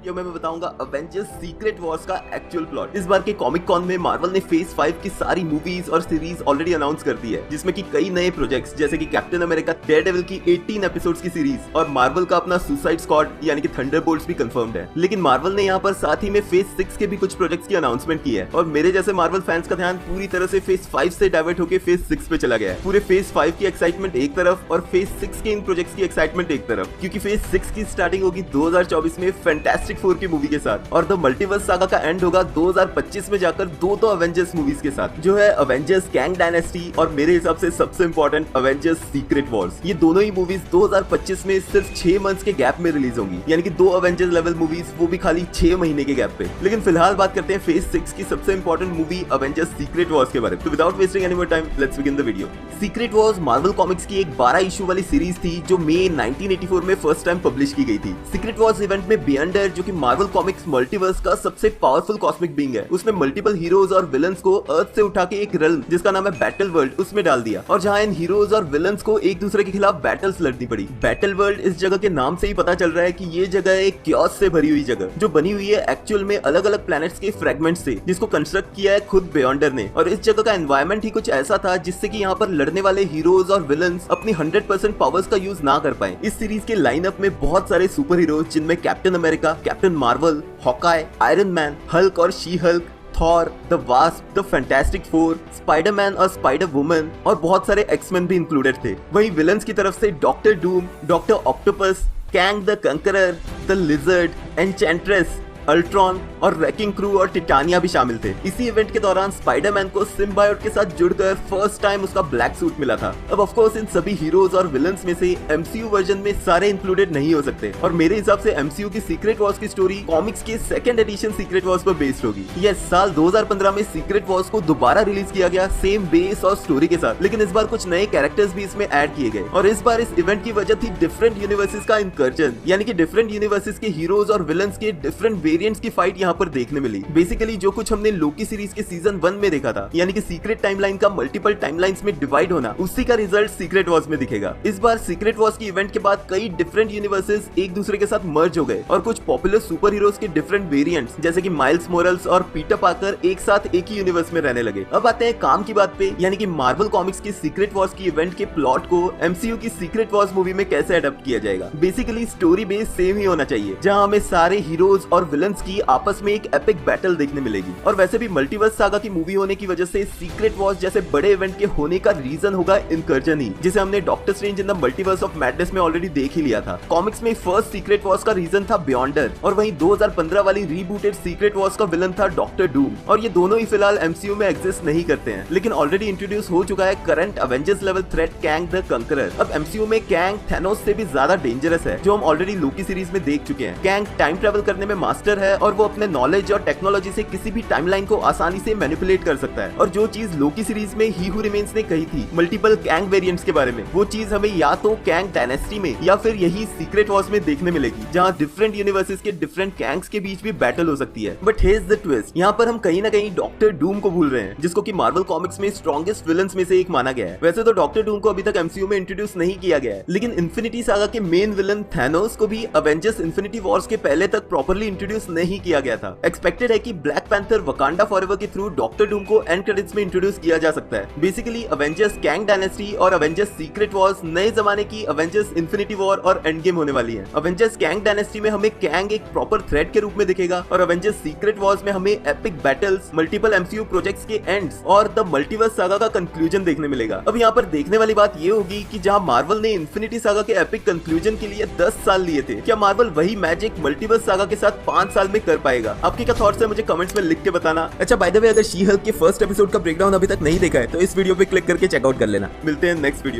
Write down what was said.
Video में मैं बताऊंगा अवेंजर्स सीक्रेट वॉर्स का एक्चुअल प्लॉट। इस बार के कॉमिक कॉन में मार्वल ने फेज 5 की सारी मूवीज और सीरीज ऑलरेडी अनाउंस कर दी है, जिसमें कि कई नए प्रोजेक्ट्स जैसे कि कैप्टन अमेरिका डेयरडेविल की 18 एपिसोड्स की सीरीज और मार्वल का अपना सुसाइड स्क्वाड यानी कि थंडरबोल्ट्स भी कंफर्म्ड है। लेकिन मार्वल ने यहाँ पर साथ ही में फेज 6 के भी कुछ प्रोजेक्ट्स की अनाउंसमेंट की है और मेरे जैसे मार्वल फैंस का ध्यान पूरी तरह से फेज 5 से डाइवर्ट होकर फेज 6 पे चला गया है। पूरे फेज 5 की एक्साइटमेंट एक तरफ और फेज 6 के इन प्रोजेक्ट्स की एक्साइटमेंट एक तरफ, क्योंकि फेज 6 की स्टार्टिंग होगी 2024 में फैंटास्टिक 4 की मूवी के साथ और द मल्टीवर्स सागा का एंड होगा 2025 में जाकर दो अवेंजर्स मूवीज के साथ, जो है अवेंजर्स कैंग डायनेस्टी और मेरे हिसाब से सबसे इंपॉर्टेंट अवेंजर्स सीक्रेट वॉर्स। ये दोनों ही मूवीज 2025 में सिर्फ 6 मंथ्स के गैप में रिलीज होंगी, यानी कि 2 अवेंजर्स लेवल मूवीज, वो भी खाली 6 महीने के गैप पे। लेकिन फिलहाल बात करते हैं फेज 6 की सबसे important movie Avengers secret Wars के बारे में। तो without wasting any more time let's begin the video. Secret Wars Marvel comics की एक 12 इशू वाली सीरीज थी जो मई 1984 में फर्स्ट टाइम पब्लिश की गई थी। सीक्रेट वॉर्स इवेंट में बियंडर, जो कि मार्वल कॉमिक्स मल्टीवर्स का सबसे पावरफुल कॉस्मिक बीइंग है, उसने मल्टीपल हीरोज और विलन्स को अर्थ से उठा के एक रेल्म जिसका नाम है बैटल वर्ल्ड उसमें डाल दिया, और जहां इन हीरोज और विलन्स को एक दूसरे के खिलाफ बैटल्स लड़नी पड़ी। बैटल वर्ल्ड इस जगह के नाम से ही पता चल रहा है कि ये जगह एक क्योस से भरी हुई जगह, जो बनी हुई है एक्चुअल में अलग अलग प्लैनेट्स के फ्रेगमेंट्स से, जिसको कंस्ट्रक्ट किया है खुद बियंडर ने। और इस जगह का एनवायरनमेंट ही कुछ ऐसा था जिससे कि यहाँ पर लड़ने वाले हीरोज और विलन्स अपनी 100% पावर्स का यूज ना कर पाए। इस सीरीज के लाइनअप में बहुत सारे सुपर हीरोज, जिनमें Captain America, Captain Marvel, Hawkeye, Iron Man, Hulk और She Hulk, Thor, the Wasp, the Fantastic Four, Spiderman और स्पाइडर वुमन और बहुत सारे एक्समैन भी इंक्लूडेड थे। वहीं विलन्स की तरफ से Doctor Doom, Doctor Octopus, Kang the Conqueror, the Lizard, Enchantress, Ultron और रैकिंग क्रू और टिटानिया भी शामिल थे। इसी इवेंट के दौरान स्पाइडरमैन को सिम्बायोट के साथ जुड़कर फर्स्ट टाइम उसका ब्लैक सूट मिला था। अब ऑफ कोर्स इन सभी हीरोज और विलन्स में से एमसीयू वर्जन में सारे इंक्लूडेड नहीं हो सकते, और मेरे हिसाब से एमसीयू की सीक्रेट वॉर्स की स्टोरी कॉमिक्स के सेकंड एडिशन सीक्रेट वॉर्स पर बेस्ड होगी। यह साल 2015 में सीक्रेट वॉर्स को दोबारा रिलीज किया गया सेम बेस और स्टोरी के साथ, लेकिन इस बार कुछ नए कैरेक्टर्स भी इसमें ऐड किए गए। और इस बार इस इवेंट की वजह थी डिफरेंट यूनिवर्सेस का इंकर्जन, यानी कि डिफरेंट यूनिवर्सेस के हीरोज और विलन्स के डिफरेंट वेरिएंट्स की फाइट यहाँ पर देखने मिली। बेसिकली जो कुछ हमने लोकी सीरीज के सीजन 1 में देखा था, यानी कि सीक्रेट टाइमलाइन का मल्टीपल टाइमलाइंस में डिवाइड होना, उसी का रिजल्ट सीक्रेट वॉर्स में दिखेगा। इस बार सीक्रेट वॉर्स की इवेंट के बाद कई डिफरेंट यूनिवर्सेस एक दूसरे के साथ मर्ज हो गए और कुछ पॉपुलर सुपर हीरोज के डिफरेंट वेरिएंट्स जैसे कि माइल्स मोरल्स और पीटर पार्कर एक साथ एक ही यूनिवर्स में रहने लगे। अब आते हैं काम की बात पे, यानी कि मार्वल कॉमिक्स की सीक्रेट वॉर्स की इवेंट के प्लॉट को एमसीयू की सीक्रेट वॉर्स मूवी में कैसे अडॉप्ट किया जाएगा। बेसिकली स्टोरी बेस सेम ही होना चाहिए, जहां हमें सारे हीरोज और विलन्स की आपस में एक एपिक बैटल देखने मिलेगी। और वैसे भी मल्टीवर्स सागा की मूवी होने की वजह से सीक्रेट वॉर्स जैसे बड़े इवेंट के होने का रीजन होगा इनकर्जन ही, जिसे हमने doctor strange in the multiverse of madness में ऑलरेडी देख ही लिया था। कॉमिक्स में फर्स्ट सीक्रेट वॉर्स का रीजन था बियंडर, और वहीं 2015 वाली रीबूटेड सीक्रेट वॉर्स का विलन था डॉक्टर डूम। और ये दोनों ही फिलहाल एमसीयू में एग्जिस्ट नहीं करते हैं, लेकिन ऑलरेडी इंट्रोड्यूस हो चुका है current Avengers level threat Kang the Conqueror. अब एमसीयू में कैंग थैनोस से भी ज्यादा डेंजरस है, जो हम ऑलरेडी लोकी सीरीज में देख चुके हैं। कैंग टाइम ट्रेवल करने में मास्टर है और वो अपने नॉलेज और टेक्नोलॉजी से किसी भी टाइमलाइन को आसानी से मैनिपुलेट कर सकता है। और जो चीज लोकी सीरीज में ही हू रिमेन्स ने कही थी मल्टीपल कैंग वेरिएंट्स के बारे में, वो चीज हमें या तो कैंग डायनेस्टी में या फिर यही सीक्रेट वॉर्स में देखने मिलेगी, जहां डिफरेंट यूनिवर्सेस के डिफरेंट कैंग्स के बीच भी बैटल हो सकती है। बट हियर्स द ट्विस्ट, यहाँ पर हम कहीं ना कहीं डॉक्टर डूम को भूल रहे हैं, जिसको कि मार्वल कॉमिक्स में स्ट्रॉन्गेस्ट विलन्स में से एक माना गया है। वैसे तो डॉक्टर डूम को अभी तक एमसीयू में इंट्रोड्यूस नहीं किया गया है, लेकिन इन्फिनिटी सागा के मेन विलन थैनोस को भी अवेंजर्स इन्फिनिटी वॉर्स के पहले तक प्रॉपर्ली इंट्रोड्यूस नहीं किया गया था। एक्सपेक्टेड है कि ब्लैक पैंथर वकांडा फॉरएवर के थ्रू डॉक्टर डूम को एंड क्रेडिट्स में इंट्रोड्यूस किया जा सकता है। बेसिकली अवेंजर्स कैंग डायनेस्टी और अवेंजर्स सीक्रेट वॉर्स नए जमाने की अवेंजर्स इन्फिनिटी वॉर और एंड गेम होने वाली है। अवेंजर्स कैंग डायनेस्टी में हमें कैंग एक प्रॉपर थ्रेट के रूप में दिखेगा, और अवेंजर्स सीक्रेट वॉर्स में हमें epic battles, multiple MCU projects के एंड्स और द मल्टीवर्स सागा का कंक्लूजन देखने मिलेगा। अब यहाँ पर देखने वाली बात ये होगी कि जहाँ मार्वल ने इन्फिनिटी सागा के एपिक कंक्लूजन के लिए 10 साल लिए थे, क्या मार्वल वही मैजिक मल्टीवर्स सागा के साथ 5 साल में कर पाएगा? आपके क्या थॉट्स है मुझे कमेंट्स में लिख के बताना। अच्छा बाय द वे, अगर शी हल्क के फर्स्ट एपिसोड का ब्रेकडाउन अभी तक नहीं देखा है तो इस वीडियो पे क्लिक करके चेकआउट कर लेना। मिलते हैं नेक्स्ट वीडियो।